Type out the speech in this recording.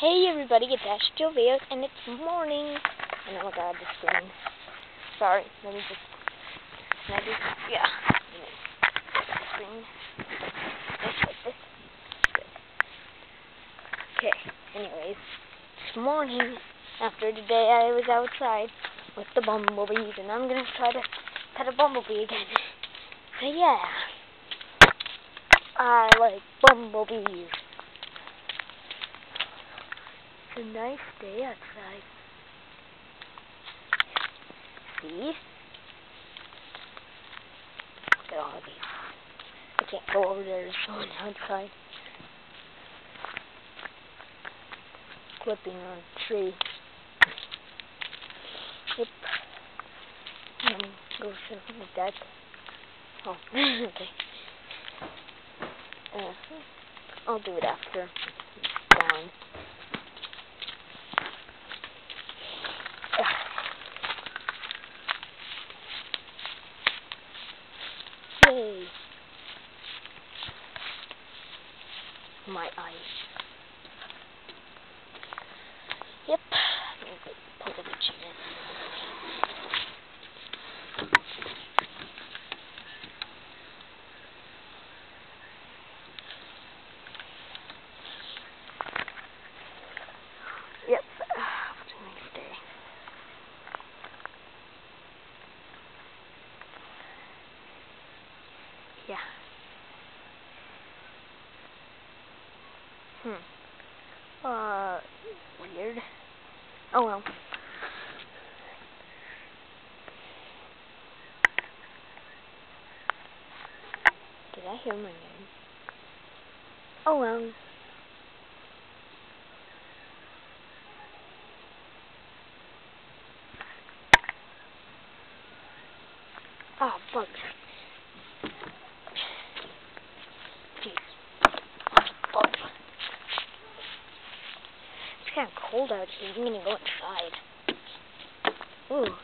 Hey everybody, it's Ash Jovios, and it's morning. And oh my god, the screen. Sorry, let me just, yeah. The screen. Just like this. Good. Okay, anyways, this morning, after the day I was outside with the bumblebees, and I'm gonna try to pet a bumblebee again. So yeah, I like bumblebees. It's a nice day outside. See? Look at all of these. I can't go over there, there's someone outside. Clipping on a tree. Yep. And then go something like that. Oh, okay. I'll do it after it's gone. Yay! My eyes. Yep. Pull the chair. Yep. What's the next day? Yeah. Weird. Oh well. Did I hear my name? Oh well. Oh, bugs. Jeez. Bugs. It's kind of cold out here. I'm gonna go inside. Ooh.